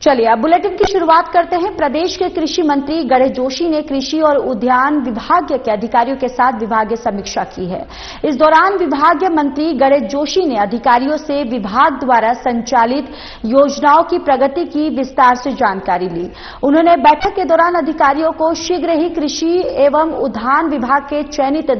चलिए अब बुलेटिन की शुरुआत करते हैं। प्रदेश के कृषि मंत्री गणेश जोशी ने कृषि और उद्यान विभाग के अधिकारियों के साथ विभागीय समीक्षा की है। इस दौरान विभागीय मंत्री गणेश जोशी ने अधिकारियों से विभाग द्वारा संचालित योजनाओं की प्रगति की विस्तार से जानकारी ली। उन्होंने बैठक के दौरान अधिकारियों को शीघ्र ही कृषि एवं उद्यान विभाग के चयनित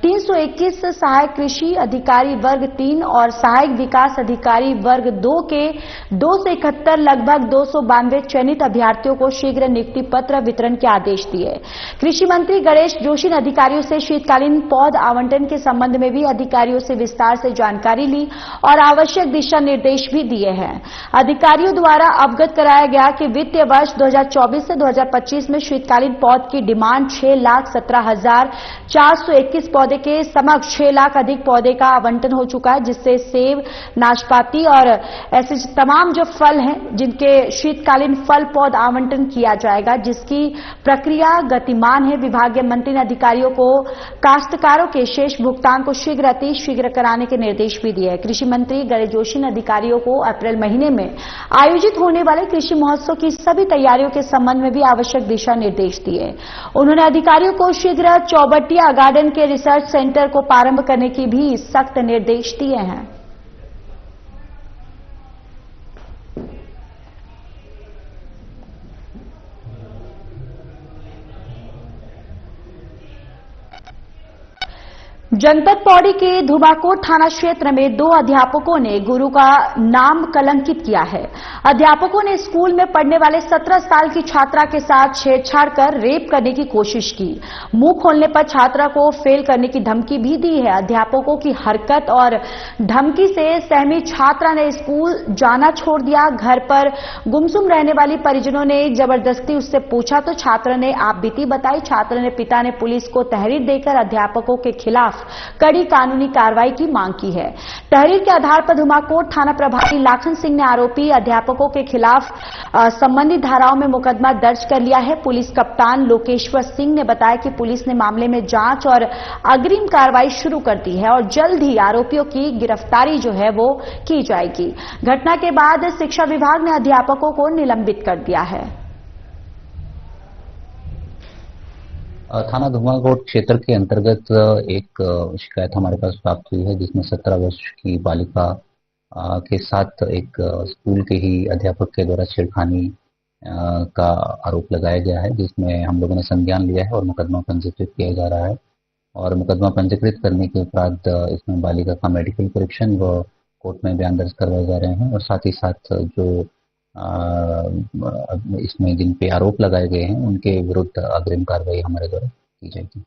321 सहायक कृषि अधिकारी वर्ग 3 और सहायक विकास अधिकारी वर्ग 2 के 271 लगभग 292 चयनित अभ्यर्थियों को शीघ्र नियुक्ति पत्र वितरण के आदेश दिए। कृषि मंत्री गणेश जोशी ने अधिकारियों से शीतकालीन पौध आवंटन के संबंध में भी अधिकारियों से विस्तार से जानकारी ली और आवश्यक दिशा निर्देश भी दिए हैं। अधिकारियों द्वारा अवगत कराया गया कि वित्तीय वर्ष 2024 से 2025 में शीतकालीन पौध की डिमांड 6,17,421 पौधे के समक्ष 6 लाख अधिक पौधे का आवंटन हो चुका है, जिससे सेब, नाशपाती और ऐसे तमाम जो फल हैं जिनके शीतकालीन फल पौध आवंटन किया जाएगा, जिसकी प्रक्रिया गतिमान है। विभागीय मंत्री ने अधिकारियों को काश्तकारों के शेष भुगतान को शीघ्र अतिशीघ्र कराने के निर्देश भी दिए। कृषि मंत्री गणेश जोशी ने अधिकारियों को अप्रैल महीने में आयोजित होने वाले कृषि महोत्सव की सभी तैयारियों के संबंध में भी आवश्यक दिशा निर्देश दिए। उन्होंने अधिकारियों को शीघ्र चौबटिया गार्डन के रिसर्च सेंटर को प्रारंभ करने की भी सख्त निर्देश दिए हैं। जनपद पौड़ी के धुमाकोट थाना क्षेत्र में 2 अध्यापकों ने गुरु का नाम कलंकित किया है। अध्यापकों ने स्कूल में पढ़ने वाले 17 साल की छात्रा के साथ छेड़छाड़ कर रेप करने की कोशिश की। मुंह खोलने पर छात्रा को फेल करने की धमकी भी दी है। अध्यापकों की हरकत और धमकी से सहमी छात्रा ने स्कूल जाना छोड़ दिया। घर पर गुमसुम रहने वाली परिजनों ने जबरदस्ती उससे पूछा तो छात्रा ने आपबीती बताई। छात्रा ने पिता ने पुलिस को तहरीर देकर अध्यापकों के खिलाफ कड़ी कानूनी कार्रवाई की मांग की है। तहरीर के आधार पर धुमाकोट थाना प्रभारी लाखन सिंह ने आरोपी अध्यापकों के खिलाफ संबंधित धाराओं में मुकदमा दर्ज कर लिया है। पुलिस कप्तान लोकेश्वर सिंह ने बताया कि पुलिस ने मामले में जांच और अग्रिम कार्रवाई शुरू कर दी है और जल्द ही आरोपियों की गिरफ्तारी जो है वो की जाएगी। घटना के बाद शिक्षा विभाग ने अध्यापकों को निलंबित कर दिया है। थाना धुमाकोट क्षेत्र के अंतर्गत एक शिकायत हमारे पास प्राप्त हुई है, जिसमें 17 वर्ष की बालिका के साथ एक स्कूल के ही अध्यापक के द्वारा छेड़खानी का आरोप लगाया गया है, जिसमें हम लोगों ने संज्ञान लिया है और मुकदमा पंजीकृत किया जा रहा है। और मुकदमा पंजीकृत करने के उपरांत इसमें बालिका का मेडिकल परीक्षण व कोर्ट में बयान दर्ज करवाए जा रहे हैं और साथ ही साथ जो इसमें जिन पे आरोप लगाए गए हैं उनके विरुद्ध अग्रिम कार्रवाई हमारे द्वारा की जाएगी।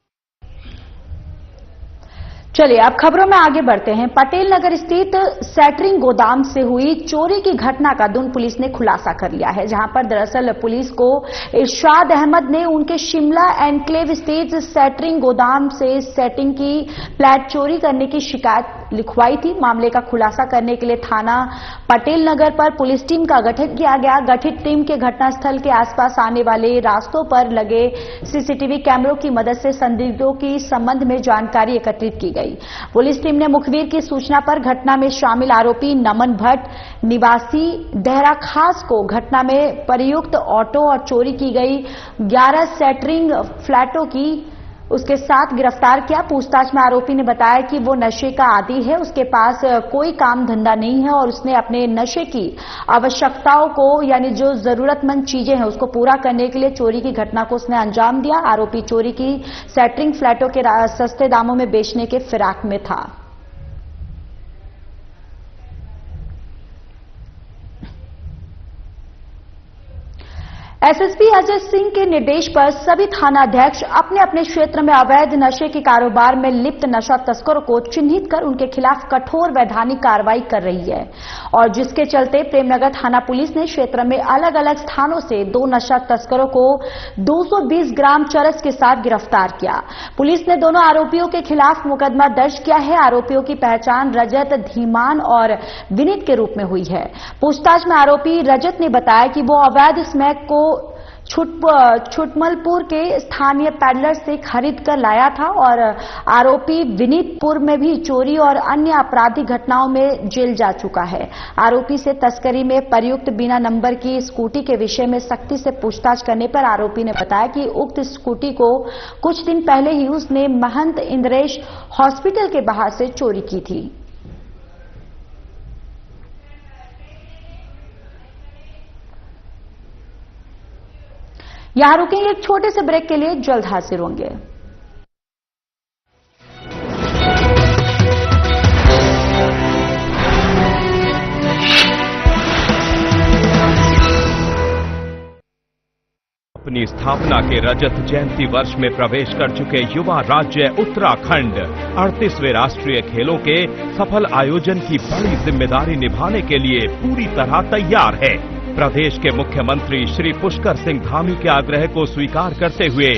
चलिए अब खबरों में आगे बढ़ते हैं। पटेल नगर स्थित सेटरिंग गोदाम से हुई चोरी की घटना का दून पुलिस ने खुलासा कर लिया है, जहां पर दरअसल पुलिस को इरशाद अहमद ने उनके शिमला एनक्लेव स्थित सेटरिंग गोदाम से सेटिंग की प्लेट चोरी करने की शिकायत लिखवाई थी। मामले का खुलासा करने के लिए थाना पटेल नगर पर पुलिस टीम का गठन किया गया। गठित टीम के घटनास्थल के आसपास आने वाले रास्तों पर लगे सीसीटीवी कैमरों की मदद से संदिग्धों की संबंध में जानकारी एकत्रित की गई। पुलिस टीम ने मुखबिर की सूचना पर घटना में शामिल आरोपी नमन भट्ट निवासी देहरा खास को घटना में प्रयुक्त ऑटो और चोरी की गई 11 सेटरिंग फ्लैटों की उसके साथ गिरफ्तार किया। पूछताछ में आरोपी ने बताया कि वो नशे का आदी है, उसके पास कोई काम धंधा नहीं है और उसने अपने नशे की आवश्यकताओं को यानी जो जरूरतमंद चीजें हैं उसको पूरा करने के लिए चोरी की घटना को उसने अंजाम दिया। आरोपी चोरी की सेटरिंग फ्लैटों के सस्ते दामों में बेचने के फिराक में था। एसएसपी अजय सिंह के निर्देश पर सभी थानाध्यक्ष अपने अपने क्षेत्र में अवैध नशे के कारोबार में लिप्त नशा तस्करों को चिन्हित कर उनके खिलाफ कठोर वैधानिक कार्रवाई कर रही है और जिसके चलते प्रेमनगर थाना पुलिस ने क्षेत्र में अलग अलग स्थानों से 2 नशा तस्करों को 220 ग्राम चरस के साथ गिरफ्तार किया। पुलिस ने दोनों आरोपियों के खिलाफ मुकदमा दर्ज किया है। आरोपियों की पहचान रजत, धीमान और विनीत के रूप में हुई है। पूछताछ में आरोपी रजत ने बताया कि वो अवैध स्मैक को छुटमलपुर के स्थानीय पैडलर से खरीद कर लाया था और आरोपी विनीतपुर में भी चोरी और अन्य आपराधिक घटनाओं में जेल जा चुका है। आरोपी से तस्करी में प्रयुक्त बिना नंबर की स्कूटी के विषय में सख्ती से पूछताछ करने पर आरोपी ने बताया कि उक्त स्कूटी को कुछ दिन पहले ही उसने महंत इंद्रेश हॉस्पिटल के बाहर से चोरी की थी। यहां रुकेंगे एक छोटे से ब्रेक के लिए, जल्द हाजिर होंगे। अपनी स्थापना के रजत जयंती वर्ष में प्रवेश कर चुके युवा राज्य उत्तराखंड 38वें राष्ट्रीय खेलों के सफल आयोजन की बड़ी जिम्मेदारी निभाने के लिए पूरी तरह तैयार है। प्रदेश के मुख्यमंत्री श्री पुष्कर सिंह धामी के आग्रह को स्वीकार करते हुए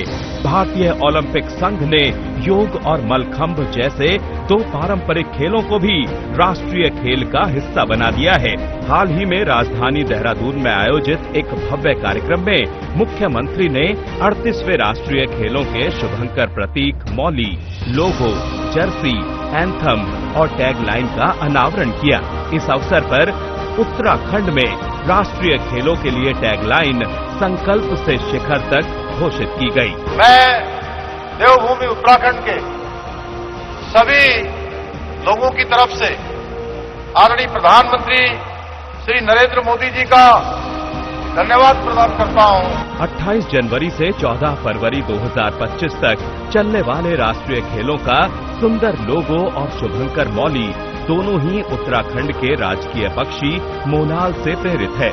भारतीय ओलंपिक संघ ने योग और मलखंभ जैसे 2 पारंपरिक खेलों को भी राष्ट्रीय खेल का हिस्सा बना दिया है। हाल ही में राजधानी देहरादून में आयोजित एक भव्य कार्यक्रम में मुख्यमंत्री ने 38वें राष्ट्रीय खेलों के शुभंकर प्रतीक, मौली, लोगो, जर्सी, एंथम और टैगलाइन का अनावरण किया। इस अवसर पर उत्तराखंड में राष्ट्रीय खेलों के लिए टैगलाइन संकल्प से शिखर तक घोषित की गई। मैं देवभूमि उत्तराखंड के सभी लोगों की तरफ से आदरणीय प्रधानमंत्री श्री नरेंद्र मोदी जी का धन्यवाद प्रदान करता हूं। 28 जनवरी से 14 फरवरी 2025 तक चलने वाले राष्ट्रीय खेलों का सुंदर लोगो और शुभंकर मौली दोनों ही उत्तराखंड के राजकीय पक्षी मोनाल से प्रेरित है,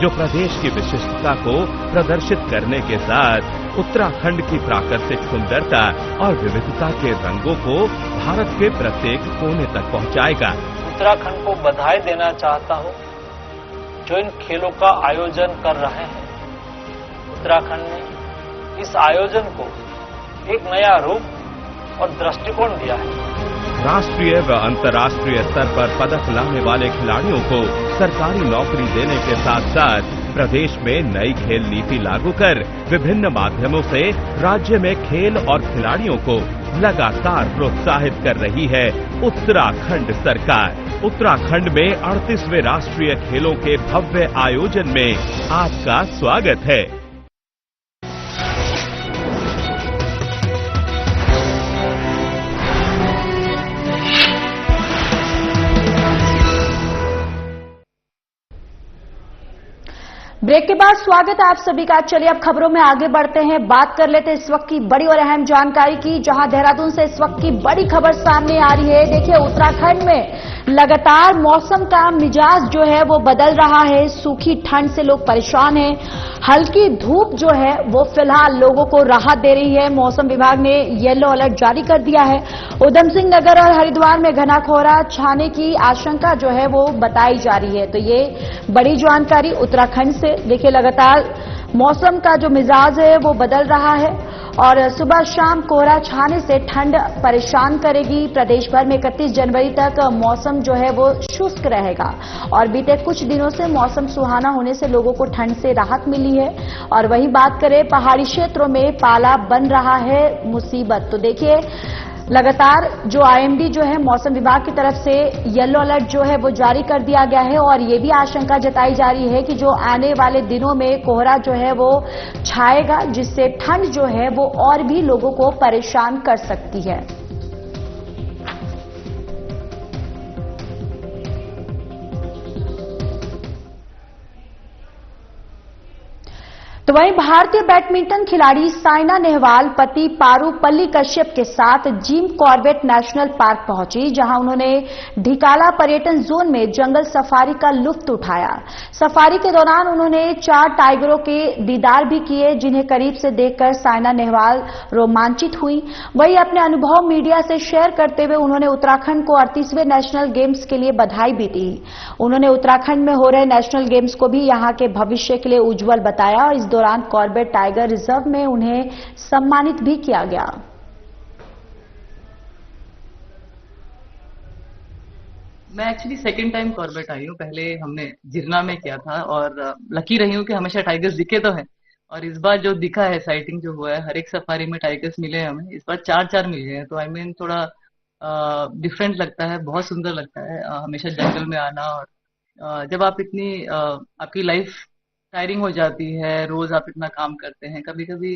जो प्रदेश की विशिष्टता को प्रदर्शित करने के साथ उत्तराखंड की प्राकृतिक सुंदरता और विविधता के रंगों को भारत के प्रत्येक कोने तक पहुंचाएगा। उत्तराखंड को बधाई देना चाहता हूं जो इन खेलों का आयोजन कर रहे हैं। उत्तराखंड ने इस आयोजन को एक नया रूप और दृष्टिकोण दिया है। राष्ट्रीय व अंतर्राष्ट्रीय स्तर पर पदक लाने वाले खिलाड़ियों को सरकारी नौकरी देने के साथ साथ प्रदेश में नई खेल नीति लागू कर विभिन्न माध्यमों से राज्य में खेल और खिलाड़ियों को लगातार प्रोत्साहित कर रही है उत्तराखंड सरकार। उत्तराखंड में 38वें राष्ट्रीय खेलों के भव्य आयोजन में आपका स्वागत है। ब्रेक के बाद स्वागत है आप सभी का। चलिए अब खबरों में आगे बढ़ते हैं, बात कर लेते हैं इस वक्त की बड़ी और अहम जानकारी की, जहां देहरादून से इस वक्त की बड़ी खबर सामने आ रही है। देखिए, उत्तराखंड में लगातार मौसम का मिजाज जो है वो बदल रहा है। सूखी ठंड से लोग परेशान हैं। हल्की धूप जो है वो फिलहाल लोगों को राहत दे रही है। मौसम विभाग ने येलो अलर्ट जारी कर दिया है। उधम सिंह नगर और हरिद्वार में घना कोहरा छाने की आशंका जो है वो बताई जा रही है। तो ये बड़ी जानकारी उत्तराखंड से। देखिए, लगातार मौसम का जो मिजाज है वो बदल रहा है और सुबह शाम कोहरा छाने से ठंड परेशान करेगी। प्रदेश भर में 31 जनवरी तक मौसम जो है वो शुष्क रहेगा और बीते कुछ दिनों से मौसम सुहाना होने से लोगों को ठंड से राहत मिली है। और वही बात करें, पहाड़ी क्षेत्रों में पाला बन रहा है मुसीबत। तो देखिए, लगातार जो आईएमडी जो है मौसम विभाग की तरफ से येलो अलर्ट जो है वो जारी कर दिया गया है और ये भी आशंका जताई जा रही है कि जो आने वाले दिनों में कोहरा जो है वो छाएगा, जिससे ठंड जो है वो और भी लोगों को परेशान कर सकती है। तो वहीं भारतीय बैडमिंटन खिलाड़ी साइना नेहवाल पति पारुपल्ली कश्यप के साथ जिम कॉर्बेट नेशनल पार्क पहुंची, जहां उन्होंने ढिकाला पर्यटन जोन में जंगल सफारी का लुत्फ उठाया। सफारी के दौरान उन्होंने 4 टाइगरों के दीदार भी किए, जिन्हें करीब से देखकर साइना नेहवाल रोमांचित हुई। वहीं अपने अनुभव मीडिया से शेयर करते हुए उन्होंने उत्तराखंड को 38वें नेशनल गेम्स के लिए बधाई भी दी। उन्होंने उत्तराखंड में हो रहे नेशनल गेम्स को भी यहां के भविष्य के लिए उज्जवल बताया और इस दौरान कॉर्बेट टाइगर रिजर्व में उन्हें सम्मानित भी किया गया। मैं एक्चुअली सेकंड टाइम कॉर्बेट आई हूँ। पहले हमने जिरना में किया था और लकी रही हूँ कि हमेशा टाइगर्स दिखे तो हैं और इस बार जो दिखा है, साइटिंग जो हुआ है, हर एक सफारी में टाइगर्स मिले हैं हमें। इस बार 4-4 मिले हैं, तो आई मीन थोड़ा डिफरेंट लगता है, बहुत सुंदर लगता है हमेशा जंगल में आना। और जब आप इतनी आपकी लाइफ टायरिंग हो जाती है, रोज आप इतना काम करते हैं, कभी कभी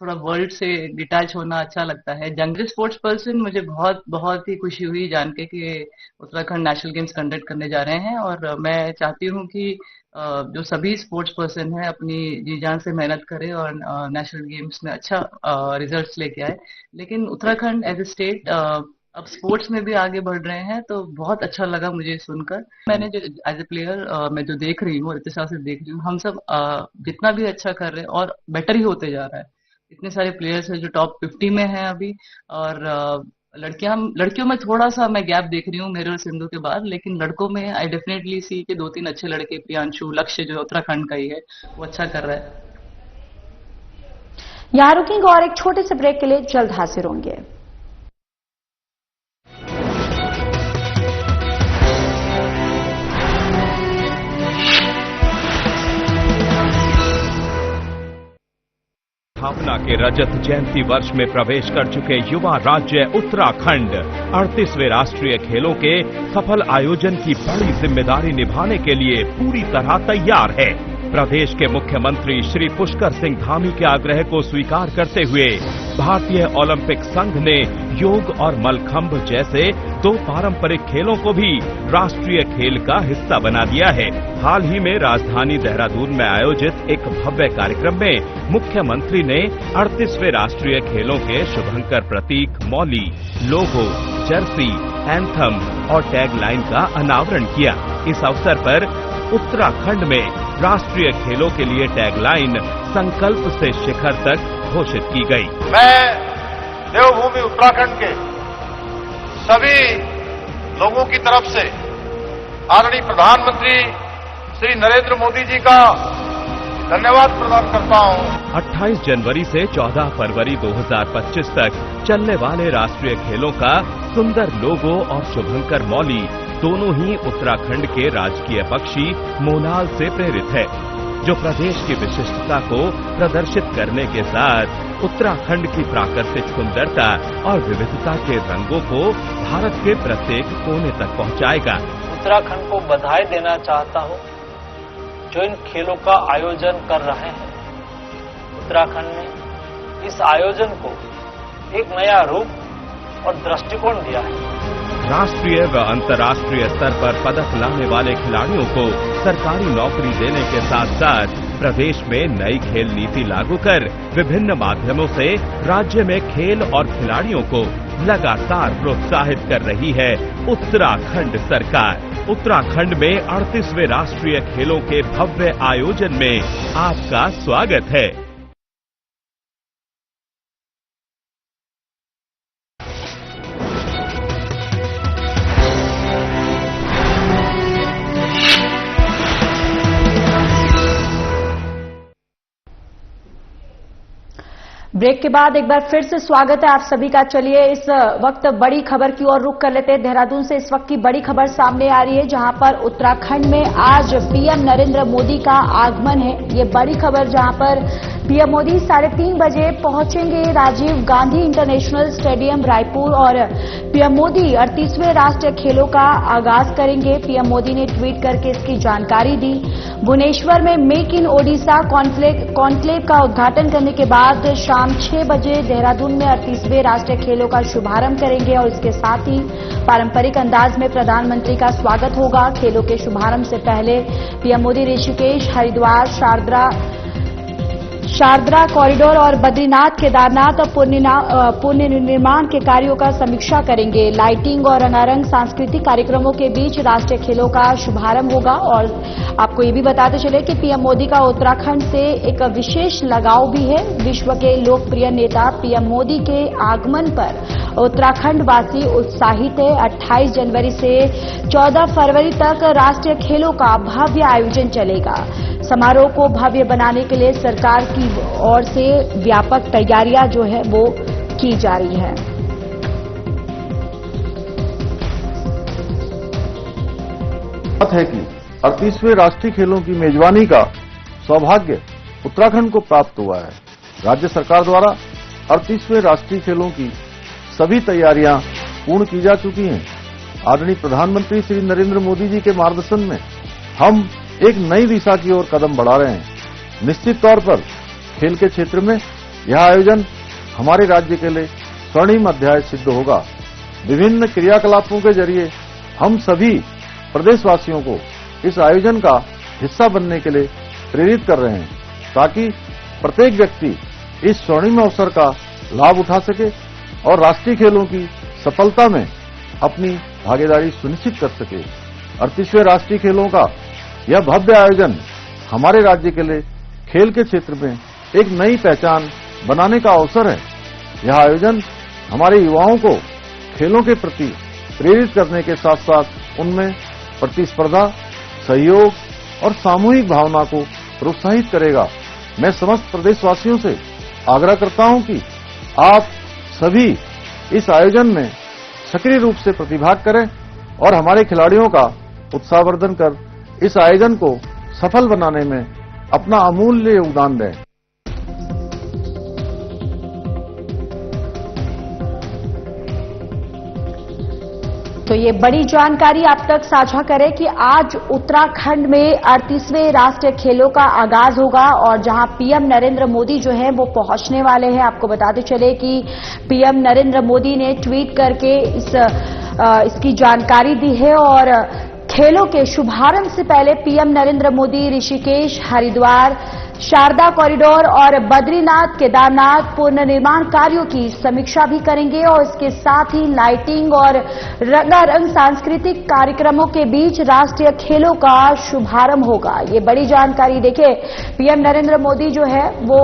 थोड़ा वर्ल्ड से डिटैच होना अच्छा लगता है। जंगल स्पोर्ट्स पर्सन, मुझे बहुत बहुत ही खुशी हुई जान के कि उत्तराखंड नेशनल गेम्स कंडक्ट करने जा रहे हैं। और मैं चाहती हूँ कि जो सभी स्पोर्ट्स पर्सन है अपनी जी जान से मेहनत करें और नेशनल गेम्स में अच्छा रिजल्ट्स लेके आए। लेकिन उत्तराखंड एज ए स्टेट अब स्पोर्ट्स में भी आगे बढ़ रहे हैं, तो बहुत अच्छा लगा मुझे सुनकर। मैंने जो एज ए प्लेयर मैं जो देख रही हूँ, इतने साल से देख रही हूँ, हम सब जितना भी अच्छा कर रहे हैं और बेटर ही होते जा रहा है। इतने सारे प्लेयर्स हैं जो टॉप 50 में हैं अभी। और लड़कियों में थोड़ा सा मैं गैप देख रही हूँ मेरे और सिंधु के बाद, लेकिन लड़कों में आई डेफिनेटली सी के 2-3 अच्छे लड़के, प्रियांशु, लक्ष्य जो उत्तराखंड का ही है, वो अच्छा कर रहा है। यहाँ रुकेंगे और एक छोटे से ब्रेक के लिए जल्द हाजिर होंगे। स्थापना के रजत जयंती वर्ष में प्रवेश कर चुके युवा राज्य उत्तराखंड 38वें राष्ट्रीय खेलों के सफल आयोजन की बड़ी जिम्मेदारी निभाने के लिए पूरी तरह तैयार है। प्रदेश के मुख्यमंत्री श्री पुष्कर सिंह धामी के आग्रह को स्वीकार करते हुए भारतीय ओलंपिक संघ ने योग और मलखंभ जैसे 2 पारंपरिक खेलों को भी राष्ट्रीय खेल का हिस्सा बना दिया है। हाल ही में राजधानी देहरादून में आयोजित एक भव्य कार्यक्रम में मुख्यमंत्री ने 38वें राष्ट्रीय खेलों के शुभंकर प्रतीक, मौली, लोगो, जर्सी, एंथम और टैगलाइन का अनावरण किया। इस अवसर पर उत्तराखंड में राष्ट्रीय खेलों के लिए टैगलाइन संकल्प से शिखर तक घोषित की गई। मैं देवभूमि उत्तराखंड के सभी लोगों की तरफ से आदरणीय प्रधानमंत्री श्री नरेंद्र मोदी जी का धन्यवाद प्रदान करता हूं। 28 जनवरी से 14 फरवरी 2025 तक चलने वाले राष्ट्रीय खेलों का सुंदर लोगो और शुभंकर मौली दोनों ही उत्तराखंड के राजकीय पक्षी मोनाल से प्रेरित है, जो प्रदेश की विशिष्टता को प्रदर्शित करने के साथ उत्तराखंड की प्राकृतिक सुंदरता और विविधता के रंगों को भारत के प्रत्येक कोने तक पहुंचाएगा। उत्तराखंड को बधाई देना चाहता हूं जो इन खेलों का आयोजन कर रहे हैं। उत्तराखंड ने इस आयोजन को एक नया रूप और दृष्टिकोण दिया है। राष्ट्रीय व अंतर्राष्ट्रीय स्तर पर पदक लाने वाले खिलाड़ियों को सरकारी नौकरी देने के साथ साथ प्रदेश में नई खेल नीति लागू कर विभिन्न माध्यमों से राज्य में खेल और खिलाड़ियों को लगातार प्रोत्साहित कर रही है उत्तराखंड सरकार। उत्तराखंड में 38वें राष्ट्रीय खेलों के भव्य आयोजन में आपका स्वागत है। ब्रेक के बाद एक बार फिर से स्वागत है आप सभी का। चलिए इस वक्त बड़ी खबर की ओर रुख कर लेते हैं। देहरादून से इस वक्त की बड़ी खबर सामने आ रही है, जहां पर उत्तराखंड में आज पीएम नरेंद्र मोदी का आगमन है। ये बड़ी खबर, जहां पर पीएम मोदी 3:30 बजे पहुंचेंगे राजीव गांधी इंटरनेशनल स्टेडियम रायपुर और पीएम मोदी 38वें राष्ट्रीय खेलों का आगाज करेंगे। पीएम मोदी ने ट्वीट करके इसकी जानकारी दी। भुवनेश्वर में मेक इन ओडिशा कॉन्क्लेव का उद्घाटन करने के बाद शाम 6 बजे देहरादून में 38वें राष्ट्रीय खेलों का शुभारंभ करेंगे और इसके साथ ही पारंपरिक अंदाज में प्रधानमंत्री का स्वागत होगा। खेलों के शुभारंभ से पहले पीएम मोदी ऋषिकेश, हरिद्वार, शारदा कॉरिडोर और बद्रीनाथ, केदारनाथ और पुनर्निर्माण के कार्यों का समीक्षा करेंगे। लाइटिंग और रंगारंग सांस्कृतिक कार्यक्रमों के बीच राष्ट्रीय खेलों का शुभारंभ होगा। और आपको ये भी बताते चले कि पीएम मोदी का उत्तराखंड से एक विशेष लगाव भी है। विश्व के लोकप्रिय नेता पीएम मोदी के आगमन पर उत्तराखंड वासी उत्साहित है। 28 जनवरी से 14 फरवरी तक राष्ट्रीय खेलों का भव्य आयोजन चलेगा। समारोह को भव्य बनाने के लिए सरकार की ओर से व्यापक तैयारियां जो है वो की जा रही है। बात है कि 38वें राष्ट्रीय खेलों की मेजबानी का सौभाग्य उत्तराखंड को प्राप्त हुआ है। राज्य सरकार द्वारा 38वें राष्ट्रीय खेलों की सभी तैयारियां पूर्ण की जा चुकी हैं। आदरणीय प्रधानमंत्री श्री नरेंद्र मोदी जी के मार्गदर्शन में हम एक नई दिशा की ओर कदम बढ़ा रहे हैं। निश्चित तौर पर खेल के क्षेत्र में यह आयोजन हमारे राज्य के लिए स्वर्णिम अध्याय सिद्ध होगा। विभिन्न क्रियाकलापों के जरिए हम सभी प्रदेशवासियों को इस आयोजन का हिस्सा बनने के लिए प्रेरित कर रहे हैं, ताकि प्रत्येक व्यक्ति इस स्वर्णिम अवसर का लाभ उठा सके और राष्ट्रीय खेलों की सफलता में अपनी भागीदारी सुनिश्चित कर सके। 38वें राष्ट्रीय खेलों का यह भव्य आयोजन हमारे राज्य के लिए खेल के क्षेत्र में एक नई पहचान बनाने का अवसर है। यह आयोजन हमारे युवाओं को खेलों के प्रति प्रेरित करने के साथ साथ उनमें प्रतिस्पर्धा, सहयोग और सामूहिक भावना को प्रोत्साहित करेगा। मैं समस्त प्रदेशवासियों से आग्रह करता हूं कि आप सभी इस आयोजन में सक्रिय रूप से प्रतिभाग करें और हमारे खिलाड़ियों का उत्साहवर्धन कर इस आयोजन को सफल बनाने में अपना अमूल्य योगदान दें। तो ये बड़ी जानकारी आप तक साझा करें कि आज उत्तराखंड में 38वें राष्ट्रीय खेलों का आगाज होगा और जहां पीएम नरेंद्र मोदी जो है वो पहुंचने वाले हैं। आपको बताते चले कि पीएम नरेंद्र मोदी ने ट्वीट करके इसकी जानकारी दी है और खेलों के शुभारंभ से पहले पीएम नरेंद्र मोदी ऋषिकेश, हरिद्वार, शारदा कॉरिडोर और बद्रीनाथ केदारनाथ पुनर्निर्माण कार्यों की समीक्षा भी करेंगे और इसके साथ ही लाइटिंग और रंगारंग सांस्कृतिक कार्यक्रमों के बीच राष्ट्रीय खेलों का शुभारंभ होगा। ये बड़ी जानकारी। देखिए, पीएम नरेंद्र मोदी जो है वो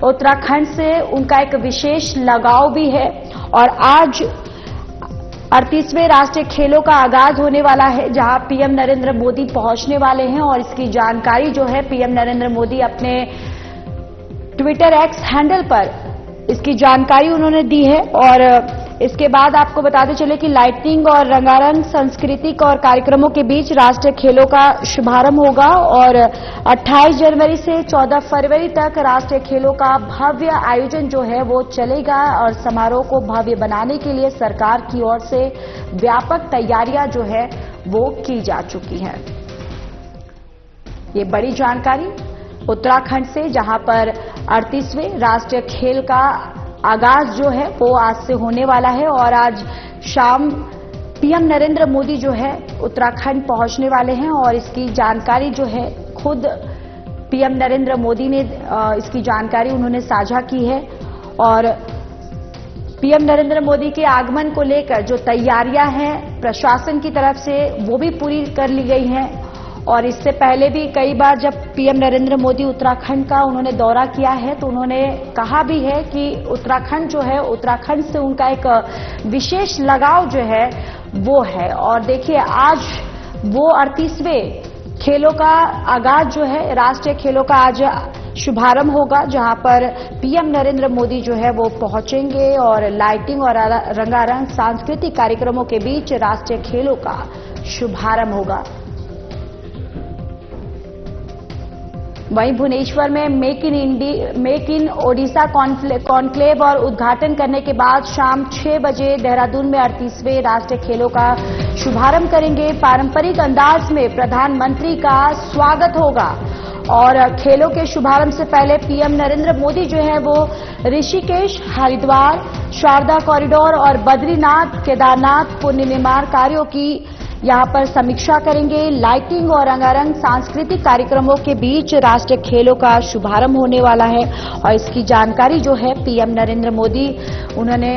उत्तराखंड से उनका एक विशेष लगाव भी है और आज 38वें राष्ट्रीय खेलों का आगाज होने वाला है, जहां पीएम नरेंद्र मोदी पहुंचने वाले हैं और इसकी जानकारी जो है पीएम नरेंद्र मोदी अपने ट्विटर एक्स हैंडल पर इसकी जानकारी उन्होंने दी है। और इसके बाद आपको बताते चले कि लाइटिंग और रंगारंग सांस्कृतिक और कार्यक्रमों के बीच राष्ट्रीय खेलों का शुभारंभ होगा और 28 जनवरी से 14 फरवरी तक राष्ट्रीय खेलों का भव्य आयोजन जो है वो चलेगा और समारोह को भव्य बनाने के लिए सरकार की ओर से व्यापक तैयारियां जो है वो की जा चुकी हैं। ये बड़ी जानकारी उत्तराखंड से, जहां पर 38वें राष्ट्रीय खेल का आगाज जो है वो आज से होने वाला है और आज शाम पीएम नरेंद्र मोदी जो है उत्तराखंड पहुंचने वाले हैं और इसकी जानकारी जो है खुद पीएम नरेंद्र मोदी ने इसकी जानकारी उन्होंने साझा की है। और पीएम नरेंद्र मोदी के आगमन को लेकर जो तैयारियां हैं प्रशासन की तरफ से वो भी पूरी कर ली गई हैं और इससे पहले भी कई बार जब पीएम नरेंद्र मोदी उत्तराखंड का उन्होंने दौरा किया है तो उन्होंने कहा भी है कि उत्तराखंड जो है, उत्तराखंड से उनका एक विशेष लगाव जो है वो है। और देखिए, आज वो 38वें खेलों का आगाज जो है, राष्ट्रीय खेलों का आज शुभारंभ होगा, जहां पर पीएम नरेंद्र मोदी जो है वो पहुंचेंगे और लाइटिंग और रंगारंग सांस्कृतिक कार्यक्रमों के बीच राष्ट्रीय खेलों का शुभारंभ होगा। वहीं भुवनेश्वर में मेक इन ओडिशा कॉन्क्लेव और उद्घाटन करने के बाद शाम 6 बजे देहरादून में 38वें राष्ट्रीय खेलों का शुभारंभ करेंगे। पारंपरिक अंदाज में प्रधानमंत्री का स्वागत होगा और खेलों के शुभारंभ से पहले पीएम नरेंद्र मोदी जो है वो ऋषिकेश, हरिद्वार, शारदा कॉरिडोर और बद्रीनाथ केदारनाथ पुनर्निर्माण कार्यों की यहां पर समीक्षा करेंगे। लाइटिंग और रंगारंग सांस्कृतिक कार्यक्रमों के बीच राष्ट्रीय खेलों का शुभारंभ होने वाला है और इसकी जानकारी जो है पीएम नरेंद्र मोदी उन्होंने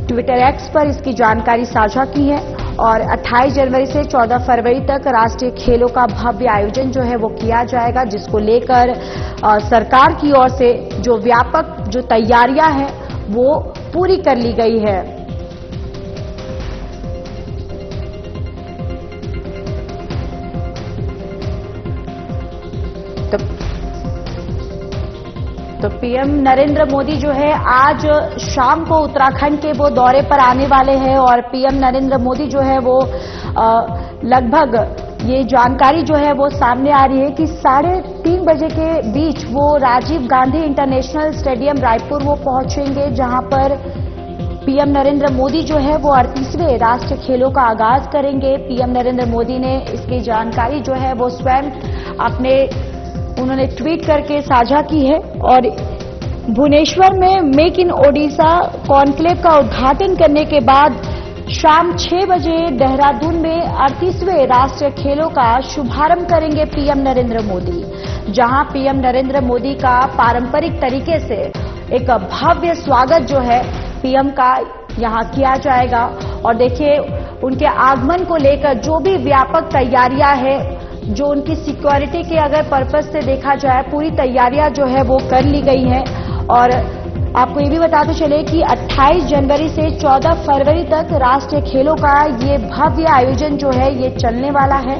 ट्विटर एक्स पर इसकी जानकारी साझा की है और 28 जनवरी से 14 फरवरी तक राष्ट्रीय खेलों का भव्य आयोजन जो है वो किया जाएगा, जिसको लेकर सरकार की ओर से जो व्यापक जो तैयारियां हैं वो पूरी कर ली गई है। तो पीएम नरेंद्र मोदी जो है आज शाम को उत्तराखंड के वो दौरे पर आने वाले हैं और पीएम नरेंद्र मोदी जो है वो लगभग ये जानकारी जो है वो सामने आ रही है कि 3 बजे के बीच वो राजीव गांधी इंटरनेशनल स्टेडियम रायपुर वो पहुंचेंगे, जहां पर पीएम नरेंद्र मोदी जो है वो 38वें राष्ट्रीय खेलों का आगाज करेंगे। पीएम नरेंद्र मोदी ने इसकी जानकारी जो है वो स्वयं उन्होंने ट्वीट करके साझा की है। और भुवनेश्वर में मेक इन ओडिशा कॉन्क्लेव का उद्घाटन करने के बाद शाम 6 बजे देहरादून में 38वें राष्ट्रीय खेलों का शुभारंभ करेंगे पीएम नरेंद्र मोदी, जहां पीएम नरेंद्र मोदी का पारंपरिक तरीके से एक भव्य स्वागत जो है पीएम का यहां किया जाएगा। और देखिए उनके आगमन को लेकर जो भी व्यापक तैयारियां है, जो उनकी सिक्योरिटी के अगर पर्पज से देखा जाए, पूरी तैयारियां जो है वो कर ली गई हैं। और आपको ये भी बताते चले कि 28 जनवरी से 14 फरवरी तक राष्ट्रीय खेलों का ये भव्य आयोजन जो है ये चलने वाला है।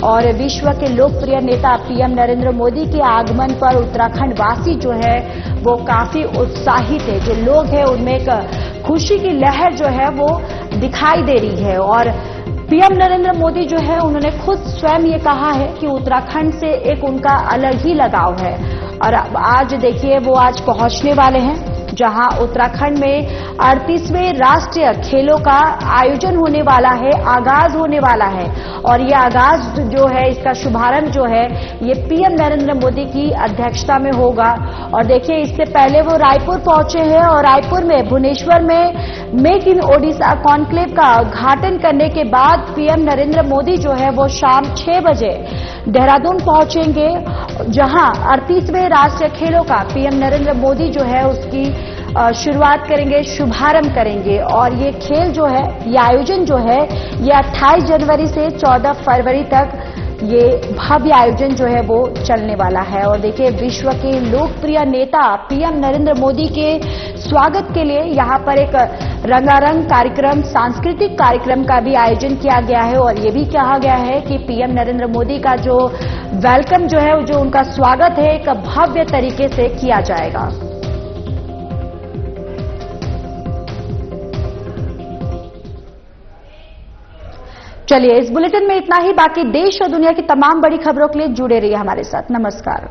और विश्व के लोकप्रिय नेता पीएम नरेंद्र मोदी के आगमन पर उत्तराखंड वासी जो है वो काफी उत्साहित है। जो लोग हैं उनमें एक खुशी की लहर जो है वो दिखाई दे रही है। और पीएम नरेंद्र मोदी जो है उन्होंने खुद स्वयं ये कहा है कि उत्तराखंड से एक उनका अलग ही लगाव है। और आज देखिए वो आज पहुंचने वाले हैं, जहां उत्तराखंड में 38वें राष्ट्रीय खेलों का आयोजन होने वाला है, आगाज होने वाला है। और ये आगाज जो है, इसका शुभारंभ जो है ये पीएम नरेंद्र मोदी की अध्यक्षता में होगा। और देखिए इससे पहले वो रायपुर पहुंचे हैं और रायपुर में भुवनेश्वर में मेक इन ओडिशा कॉन्क्लेव का उद्घाटन करने के बाद पीएम नरेंद्र मोदी जो है वो शाम 6 बजे देहरादून पहुंचेंगे, जहां 38वें राष्ट्रीय खेलों का पीएम नरेंद्र मोदी जो है उसकी शुरुआत करेंगे, शुभारंभ करेंगे। और ये खेल जो है, ये आयोजन जो है ये 28 जनवरी से 14 फरवरी तक ये भव्य आयोजन जो है वो चलने वाला है। और देखिए विश्व के लोकप्रिय नेता पीएम नरेंद्र मोदी के स्वागत के लिए यहाँ पर एक रंगारंग कार्यक्रम, सांस्कृतिक कार्यक्रम का भी आयोजन किया गया है। और ये भी कहा गया है कि पीएम नरेंद्र मोदी का जो वेलकम जो है, जो उनका स्वागत है, एक भव्य तरीके से किया जाएगा। चलिए इस बुलेटिन में इतना ही। बाकी देश और दुनिया की तमाम बड़ी खबरों के लिए जुड़े रहिए हमारे साथ। नमस्कार।